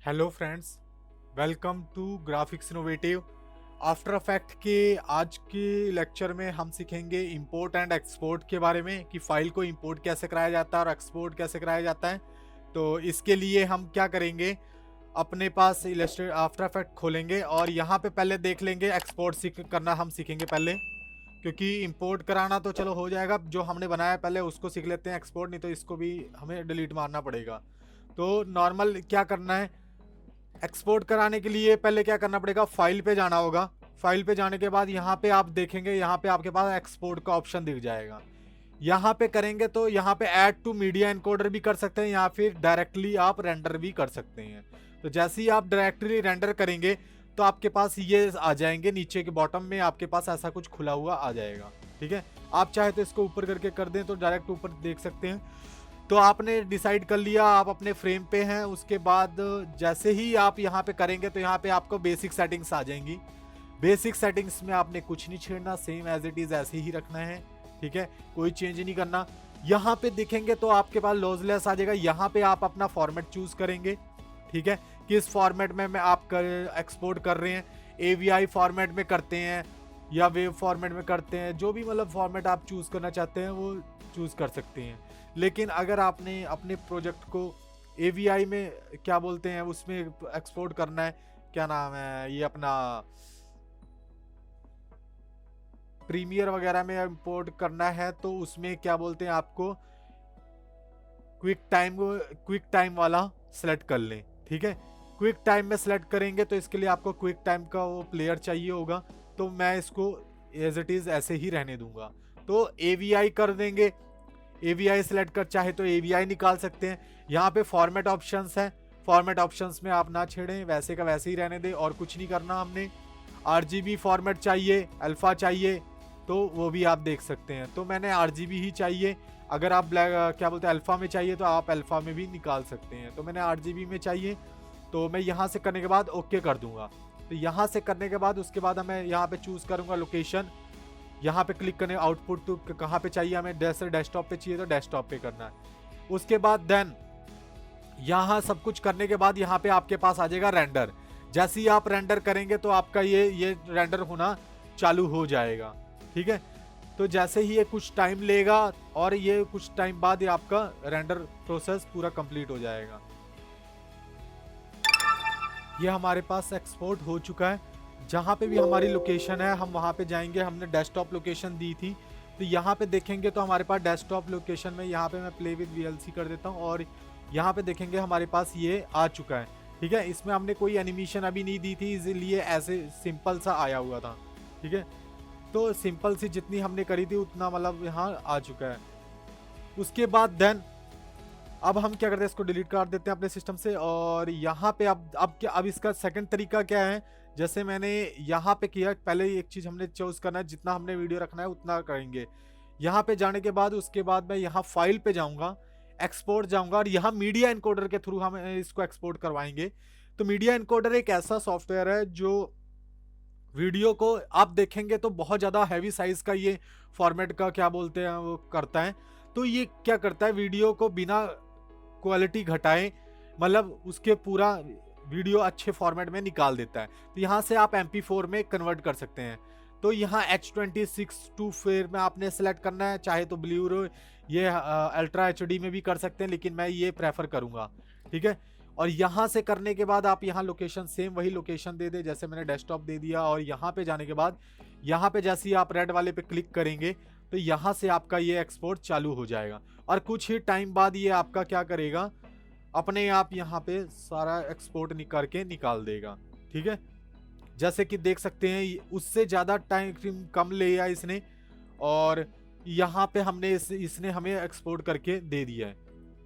Hello friends, welcome to Graphics Innovative. After Effect के आज के लेक्चर में हम सीखेंगे इंपोर्ट एंड एक्सपोर्ट के बारे में कि फाइल को इंपोर्ट कैसे कराया जाता है और एक्सपोर्ट कैसे कराया जाता है। तो इसके लिए हम क्या करेंगे, अपने पास इलस्ट्रेट आफ्टर इफेक्ट खोलेंगे और यहाँ पे पहले देख लेंगे एक्सपोर्ट करना हम सीखेंगे पहले, क्योंकि इंपोर्ट कराना तो चलो हो जाएगा, जो हमने बनाया पहले उसको सीख लेते हैं। एक्सपोर्ट नहीं तो इसको भी हमें डिलीट मारना पड़ेगा। तो नॉर्मल क्या करना है, एक्सपोर्ट कराने के लिए पहले क्या करना पड़ेगा, फाइल पे जाना होगा। फाइल पे जाने के बाद यहाँ पे आप देखेंगे, यहाँ पे आपके पास एक्सपोर्ट का ऑप्शन दिख जाएगा। यहाँ पे करेंगे तो यहाँ पे ऐड टू मीडिया एनकोडर भी कर सकते हैं या फिर डायरेक्टली आप रेंडर भी कर सकते हैं। तो जैसे ही आप डायरेक्टली रेंडर करेंगे तो आपके पास ये आ जाएंगे, नीचे के बॉटम में आपके पास ऐसा कुछ खुला हुआ आ जाएगा। ठीक है, आप चाहे तो इसको ऊपर करके कर दें तो डायरेक्ट ऊपर देख सकते हैं। तो आपने डिसाइड कर लिया आप अपने फ्रेम पे हैं। उसके बाद जैसे ही आप यहाँ पे करेंगे तो यहाँ पे आपको बेसिक सेटिंग्स आ जाएंगी। बेसिक सेटिंग्स में आपने कुछ नहीं छेड़ना, सेम एज इट इज ऐसे ही रखना है। ठीक है, कोई चेंज नहीं करना। यहाँ पे दिखेंगे तो आपके पास लॉसलेस आ जाएगा। यहाँ पे आप अपना फॉर्मेट चूज करेंगे। ठीक है, किस फॉर्मेट में आप एक्सपोर्ट कर रहे हैं, AVI फॉर्मेट में करते हैं या वेब फॉर्मेट में करते हैं, जो भी मतलब फॉर्मेट आप चूज करना चाहते हैं वो चूज कर सकते हैं। लेकिन अगर आपने अपने प्रोजेक्ट को AVI में क्या बोलते हैं उसमें एक्सपोर्ट करना है, क्या नाम है ये अपना प्रीमियर वगैरह में इंपोर्ट करना है, तो उसमें क्या बोलते हैं आपको क्विक टाइम वाला सेलेक्ट कर लें। ठीक है, क्विक टाइम में सेलेक्ट करेंगे तो इसके लिए आपको क्विक टाइम का वो प्लेयर चाहिए होगा। तो मैं इसको एज इट इज ऐसे ही रहने दूंगा। तो AVI कर देंगे। AVI सेलेक्ट कर चाहे तो AVI निकाल सकते हैं। यहाँ पे फॉर्मेट ऑप्शंस हैं, फॉर्मेट ऑप्शंस में आप ना छेड़ें, वैसे का वैसे ही रहने दें और कुछ नहीं करना हमने। RGB फॉर्मेट चाहिए, अल्फा चाहिए तो वो भी आप देख सकते हैं। तो मैंने RGB ही चाहिए। अगर आप ब्लैक क्या बोलते हैं अल्फा में चाहिए तो आप अल्फा में भी निकाल सकते हैं। तो मैंने RGB में चाहिए, तो मैं यहाँ से करने के बाद ओके कर दूंगा। तो यहाँ से करने के बाद उसके बाद मैं यहाँ पे चूज करूंगा लोकेशन। यहाँ पे क्लिक करने आउटपुट तो कहाँ पे चाहिए हमें, डेस्कटॉप पे चाहिए तो डेस्कटॉप पे करना है। उसके बाद देन यहाँ सब कुछ करने के बाद यहाँ पे आपके पास आ जाएगा रेंडर। जैसे ही आप रेंडर करेंगे तो आपका ये रेंडर होना चालू हो जाएगा। ठीक है, तो जैसे ही ये कुछ टाइम लेगा और ये कुछ टाइम बाद ये आपका रेंडर प्रोसेस पूरा कंप्लीट हो जाएगा। ये हमारे पास एक्सपोर्ट हो चुका है। जहाँ पे भी हमारी लोकेशन है हम वहाँ पे जाएंगे। हमने डेस्कटॉप लोकेशन दी थी, तो यहाँ पे देखेंगे तो हमारे पास डेस्कटॉप लोकेशन में यहाँ पे मैं प्ले विद VLC कर देता हूँ और यहाँ पे देखेंगे हमारे पास ये आ चुका है। ठीक है, इसमें हमने कोई एनिमेशन अभी नहीं दी थी, इसलिए ऐसे सिंपल सा आया हुआ था। ठीक है, तो सिंपल सी जितनी हमने करी थी उतना मतलब यहाँ आ चुका है। उसके बाद देन अब हम क्या करते हैं, इसको डिलीट कर देते हैं अपने सिस्टम से। और यहाँ पे अब इसका सेकंड तरीका क्या है, जैसे मैंने यहाँ पे किया, पहले एक चीज हमने चूज करना है, जितना हमने वीडियो रखना है उतना करेंगे। यहाँ पे जाने के बाद उसके बाद मैं यहाँ फाइल पे जाऊंगा, एक्सपोर्ट जाऊंगा और यहाँ मीडिया एनकोडर के थ्रू हम इसको एक्सपोर्ट करवाएंगे। तो मीडिया एनकोडर एक ऐसा सॉफ्टवेयर है जो वीडियो को आप देखेंगे तो बहुत ज़्यादा हैवी साइज का ये फॉर्मेट का क्या बोलते हैं वो करता है। तो ये क्या करता है, वीडियो को बिना क्वालिटी घटाए मतलब उसके पूरा वीडियो अच्छे फॉर्मेट में निकाल देता है। तो यहाँ से आप MP4 में कन्वर्ट कर सकते हैं। तो यहाँ H.264 टू फिर में आपने सेलेक्ट करना है, चाहे तो ब्लू ये अल्ट्रा HD में भी कर सकते हैं, लेकिन मैं ये प्रेफर करूँगा। ठीक है, और यहाँ से करने के बाद आप यहाँ लोकेशन सेम वही लोकेशन दे दे जैसे मैंने डेस्कटॉप दे दिया। और यहाँ पे जाने के बाद यहाँ पे जैसे ही आप रेड वाले पे क्लिक करेंगे तो यहाँ से आपका ये एक्सपोर्ट चालू हो जाएगा और कुछ ही टाइम बाद ये आपका क्या करेगा, अपने आप यहाँ पे सारा एक्सपोर्ट करके निकाल देगा। ठीक है, जैसे कि देख सकते हैं उससे ज़्यादा टाइम कम लिया इसने और यहाँ पे हमने इसने हमें एक्सपोर्ट करके दे दिया है।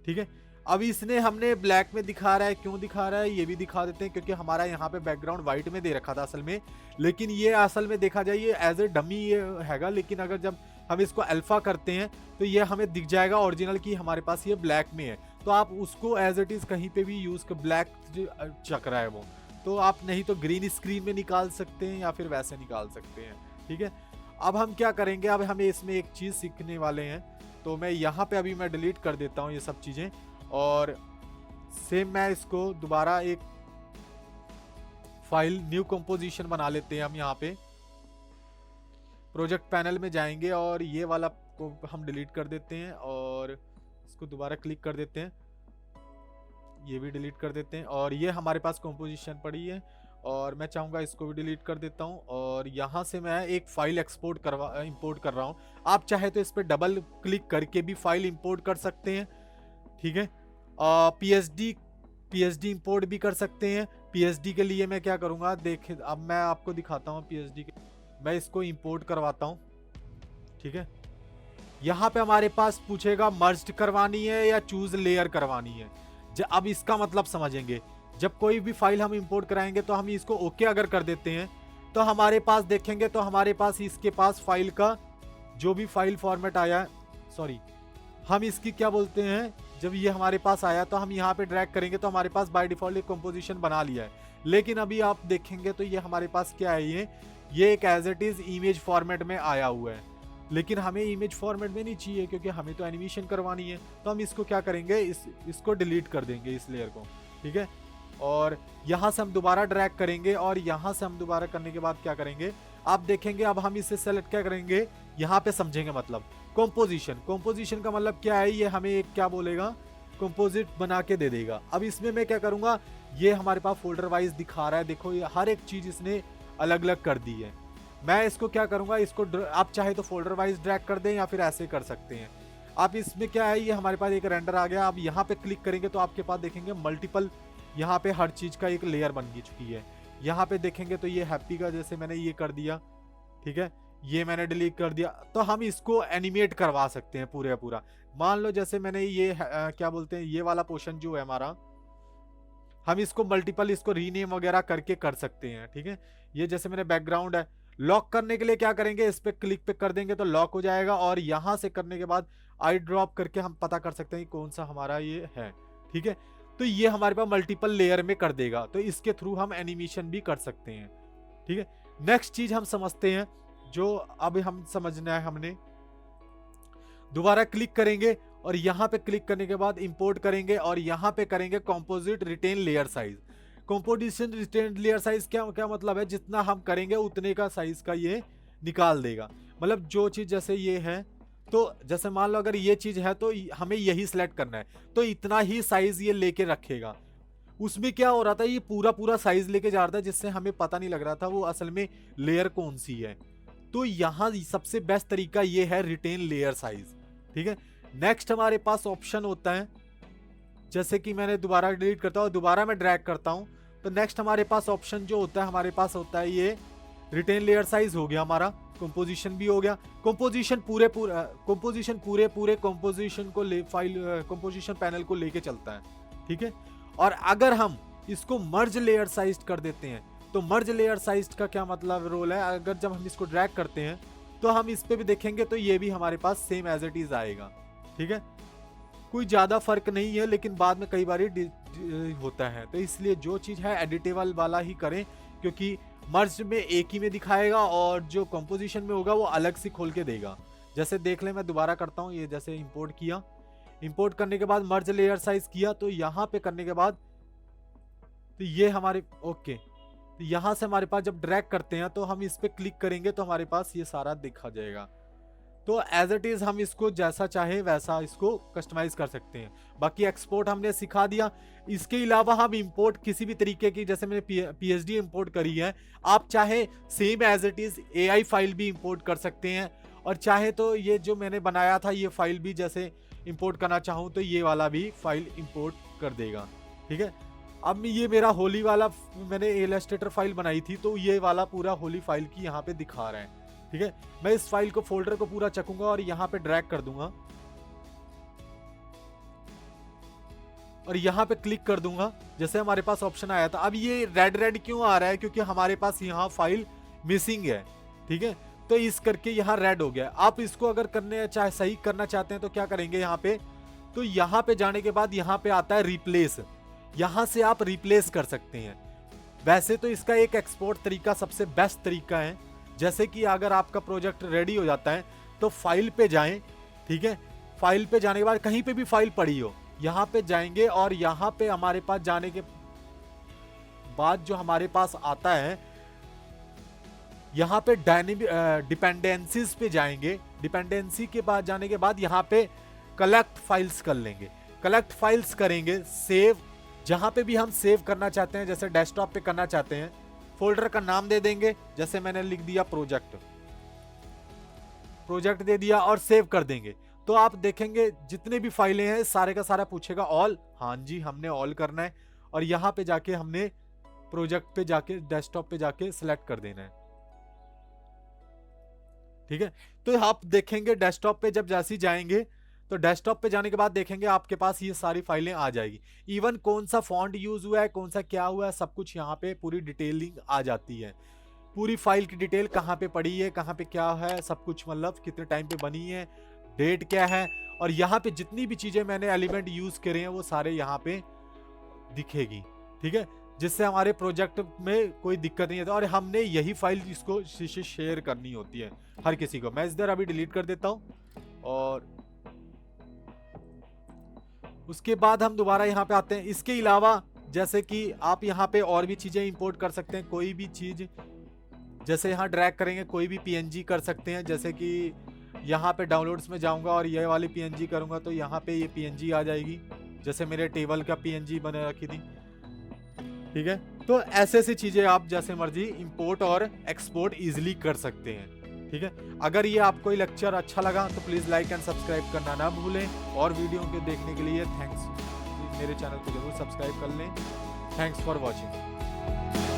ठीक है, अब इसने हमने ब्लैक में दिखा रहा है, क्यों दिखा रहा है ये भी दिखा देते हैं, क्योंकि हमारा यहाँ पे बैकग्राउंड व्हाइट में दे रखा था असल में। लेकिन ये असल में देखा जाए ये एज ए डमी ये हैगा, लेकिन अगर जब हम इसको अल्फा करते हैं तो ये हमें दिख जाएगा ओरिजिनल की हमारे पास ये ब्लैक में है। तो आप उसको एज इट इज कहीं पे भी यूज कर, ब्लैक चक रहा है वो, तो आप नहीं तो ग्रीन स्क्रीन में निकाल सकते हैं या फिर वैसे निकाल सकते हैं। ठीक है, अब हम क्या करेंगे, अब हमें इसमें एक चीज सीखने वाले हैं। तो मैं यहाँ पे अभी मैं डिलीट कर देता हूँ ये सब चीजें और सेम मैं इसको दोबारा एक फाइल न्यू कंपोजिशन बना लेते हैं हम। यहाँ पे प्रोजेक्ट पैनल में जाएंगे और ये वाला को हम डिलीट कर देते हैं और इसको दोबारा क्लिक कर देते हैं, ये भी डिलीट कर देते हैं। और ये हमारे पास कंपोजिशन पड़ी है और मैं चाहूँगा इसको भी डिलीट कर देता हूँ। और यहाँ से मैं एक फाइल इंपोर्ट कर रहा हूँ। आप चाहे तो इस पर डबल क्लिक करके भी फाइल इंपोर्ट कर सकते हैं, ठीक है। पीएसडी इंपोर्ट भी कर सकते हैं। पीएसडी के लिए मैं क्या करूँगा, देखिए अब मैं आपको दिखाता हूँ पीएसडी के। मैं इसको इंपोर्ट करवाता हूँ, ठीक है। यहाँ पे हमारे पास पूछेगा मर्ज्ड करवानी है या चूज लेयर करवानी है। अब इसका मतलब समझेंगे, जब कोई भी फाइल हम इंपोर्ट कराएंगे तो हम इसको ओके अगर कर देते हैं तो हमारे पास देखेंगे तो हमारे पास इसके पास फाइल का जो भी फाइल फॉर्मेट आया है, सॉरी हम इसकी क्या बोलते हैं, जब ये हमारे पास आया तो हम यहाँ पे ड्रैग करेंगे तो हमारे पास बाय डिफॉल्ट एक कंपोजिशन बना लिया है। लेकिन अभी आप देखेंगे तो ये हमारे पास क्या है, ये एक as it is image format में आया हुआ है। लेकिन हमें इमेज फॉर्मेट में नहीं चाहिए क्योंकि हमें तो एनिमेशन करवानी है। तो हम इसको क्या करेंगे, इसको डिलीट कर देंगे इस लेयर को, ठीक है। और यहाँ से हम दोबारा ड्रैग करेंगे और यहाँ से हम दोबारा करने के बाद क्या करेंगे, आप देखेंगे अब हम इसे सेलेक्ट क्या करेंगे, यहाँ पे समझेंगे मतलब कंपोजिशन का मतलब क्या है, ये हमें एक क्या बोलेगा, कंपोजिट बना के दे देगा। अब इसमें मैं क्या करूंगा, ये हमारे पास फोल्डर वाइज दिखा रहा है, देखो ये हर एक चीज इसने अलग अलग कर दी है। मैं इसको क्या करूंगा, इसको आप चाहे तो फोल्डर वाइज ड्रैग कर दें या फिर ऐसे कर सकते हैं आप। इसमें क्या है, ये हमारे पास एक रेंडर आ गया। अब यहाँ पे क्लिक करेंगे तो आपके पास देखेंगे मल्टीपल, यहाँ पे हर चीज का एक लेयर बन चुकी है। यहाँ पे देखेंगे तो ये हैप्पी का जैसे मैंने ये कर दिया, ठीक है, ये मैंने डिलीट कर दिया। तो हम इसको एनिमेट करवा सकते हैं पूरे पूरा। मान लो जैसे मैंने ये क्या बोलते हैं, ये वाला पोर्शन जो है हमारा, हम इसको मल्टीपल इसको रीनेम वगैरह करके कर सकते हैं, ठीक है। ये जैसे मेरे बैकग्राउंड है, लॉक करने के लिए क्या करेंगे, इस पे क्लिक पे कर देंगे तो लॉक हो जाएगा। और यहां से करने के बाद आई ड्रॉप करके हम पता कर सकते हैं कौन सा हमारा ये है, ठीक है। तो ये हमारे पास मल्टीपल लेयर में कर देगा, तो इसके थ्रू हम एनिमेशन भी कर सकते हैं, ठीक है। नेक्स्ट चीज हम समझते हैं, जो अब हम समझना है हमने, दोबारा क्लिक करेंगे और यहां पे क्लिक करने के बाद इंपोर्ट करेंगे और यहां पे करेंगे composite retain layer size. Composition retain layer size क्या क्या मतलब है, जितना हम करेंगे उतने का साइज का ये निकाल देगा। मतलब जो चीज जैसे ये है, तो जैसे मान लो अगर ये चीज है तो हमें यही सिलेक्ट करना है, तो इतना ही साइज ये लेके रखेगा। उसमें क्या हो रहा था, ये पूरा पूरा साइज लेके जा रहा था, जिससे हमें पता नहीं लग रहा था वो असल में लेयर कौन सी है। तो यहाँ सबसे बेस्ट तरीका ये है रिटेन लेयर साइज, ठीक है। नेक्स्ट हमारे पास ऑप्शन होता है, जैसे कि मैंने दोबारा डिलीट करता हूँ, दोबारा मैं ड्रैग करता हूँ, तो नेक्स्ट हमारे पास ऑप्शन जो होता है, हमारे पास होता है ये रिटेन लेयर साइज हो गया हमारा, कंपोजिशन भी हो गया। कंपोजिशन पूरे कंपोजिशन को फाइल कंपोजिशन पैनल को लेके चलता है, ठीक है। और अगर हम इसको मर्ज लेयर साइज कर देते हैं, तो मर्ज लेयर साइज का क्या मतलब रोल है, अगर जब हम इसको ड्रैग करते हैं तो हम इस पे भी देखेंगे तो ये भी हमारे पास सेम एज इट इज आएगा, ठीक है। कोई ज्यादा फर्क नहीं है, लेकिन बाद में कई बार होता है, तो इसलिए जो चीज है एडिटेबल वाला ही करें, क्योंकि मर्ज में एक ही में दिखाएगा और जो कंपोजिशन में होगा वो अलग से खोल के देगा। जैसे देख ले, मैं दोबारा करता हूँ, ये जैसे इंपोर्ट किया, इंपोर्ट करने के बाद मर्ज लेयर साइज किया, तो यहाँ पे करने के बाद तो ये हमारे ओके, तो यहाँ से हमारे पास जब ड्रैग करते हैं तो हम इस पे क्लिक करेंगे तो हमारे पास ये सारा दिखा जाएगा। तो एज इट इज हम इसको जैसा चाहे वैसा इसको कस्टमाइज कर सकते हैं। बाकी एक्सपोर्ट हमने सिखा दिया। इसके अलावा हम इंपोर्ट किसी भी तरीके की, जैसे मैंने पीएसडी इंपोर्ट करी है, आप चाहे same as it is AI file भी इंपोर्ट कर सकते हैं, और चाहे तो ये जो मैंने बनाया था ये फाइल भी जैसे इंपोर्ट करना चाहूँ तो ये वाला भी फाइल इंपोर्ट कर देगा, ठीक है। अब ये मेरा होली वाला मैंने इलस्ट्रेटर फाइल बनाई थी, तो ये वाला पूरा होली फाइल की यहाँ पे दिखा रहा है, ठीक है। मैं इस फाइल को फोल्डर को पूरा चकूंगा और यहाँ पे ड्रैग कर दूंगा और यहाँ पे क्लिक कर दूंगा, जैसे हमारे पास ऑप्शन आया था। अब ये रेड रेड क्यों आ रहा है, क्योंकि हमारे पास यहाँ फाइल मिसिंग है, ठीक है, तो इस करके यहाँ रेड हो गया। आप इसको अगर करने चाहे सही करना चाहते हैं तो क्या करेंगे, यहाँ पे तो यहाँ पे जाने के बाद यहाँ पे आता है रिप्लेस, यहाँ से आप रिप्लेस कर सकते हैं। वैसे तो इसका एक एक्सपोर्ट तरीका सबसे बेस्ट तरीका है, जैसे कि अगर आपका प्रोजेक्ट रेडी हो जाता है तो फाइल पे जाएं, ठीक है, फाइल पे जाने के बाद कहीं पे भी फाइल पड़ी हो, यहाँ पे जाएंगे और यहाँ पे हमारे पास जाने के बाद जो हमारे पास आता है, यहाँ पे डायनेमिक डिपेंडेंसीज पे जाएंगे। डिपेंडेंसी के बाद जाने के बाद यहाँ पे कलेक्ट फाइल्स कर लेंगे। कलेक्ट फाइल्स करेंगे, सेव, जहां पे भी हम सेव करना चाहते हैं, जैसे डेस्कटॉप पे करना चाहते हैं, फोल्डर का नाम दे देंगे, जैसे मैंने लिख दिया प्रोजेक्ट दे दिया और सेव कर देंगे। तो आप देखेंगे जितने भी फाइलें हैं सारे का सारा पूछेगा ऑल, हाँ जी हमने ऑल करना है, और यहाँ पे जाके हमने प्रोजेक्ट पे जाके डेस्कटॉप पे जाके सिलेक्ट कर देना है। ठीक है, तो आप देखेंगे डेस्कटॉप पे जब जैसे जाएंगे तो डेस्कटॉप पे जाने के बाद देखेंगे आपके पास ये सारी फाइलें आ जाएगी। इवन कौन सा फॉन्ट यूज हुआ है, कौन सा क्या हुआ है, सब कुछ यहाँ पे पूरी डिटेलिंग आ जाती है। पूरी फाइल की डिटेल कहाँ पे पड़ी है, कहाँ पे क्या है, सब कुछ, मतलब कितने टाइम पे बनी है, डेट क्या है, और यहाँ पे जितनी भी चीजें मैंने एलिमेंट यूज करे हैं वो सारे यहाँ पे दिखेगी। ठीक है, जिससे हमारे प्रोजेक्ट में कोई दिक्कत नहीं है। और हमने यही फाइल इसको शेयर करनी होती है हर किसी को। मैं इधर अभी डिलीट कर देता हूँ और उसके बाद हम दोबारा यहाँ पे आते हैं। इसके अलावा जैसे कि आप यहाँ पे और भी चीजें इंपोर्ट कर सकते हैं, कोई भी चीज, जैसे यहाँ ड्रैग करेंगे कोई भी पीएनजी कर सकते हैं। जैसे कि यहाँ पे डाउनलोड्स में जाऊंगा और ये वाली पीएनजी करूंगा तो यहाँ पे ये पीएनजी आ जाएगी, जैसे मेरे टेबल का पीएनजी बना रखी थी। ठीक है, तो ऐसे ऐसी चीजें आप जैसे मर्जी इंपोर्ट और एक्सपोर्ट इजिली कर सकते हैं। ठीक है, अगर ये आपको ये लेक्चर अच्छा लगा तो प्लीज लाइक एंड सब्सक्राइब करना ना भूलें, और वीडियो के देखने के लिए थैंक्स। मेरे चैनल को जरूर सब्सक्राइब कर लें। Thanks for watching.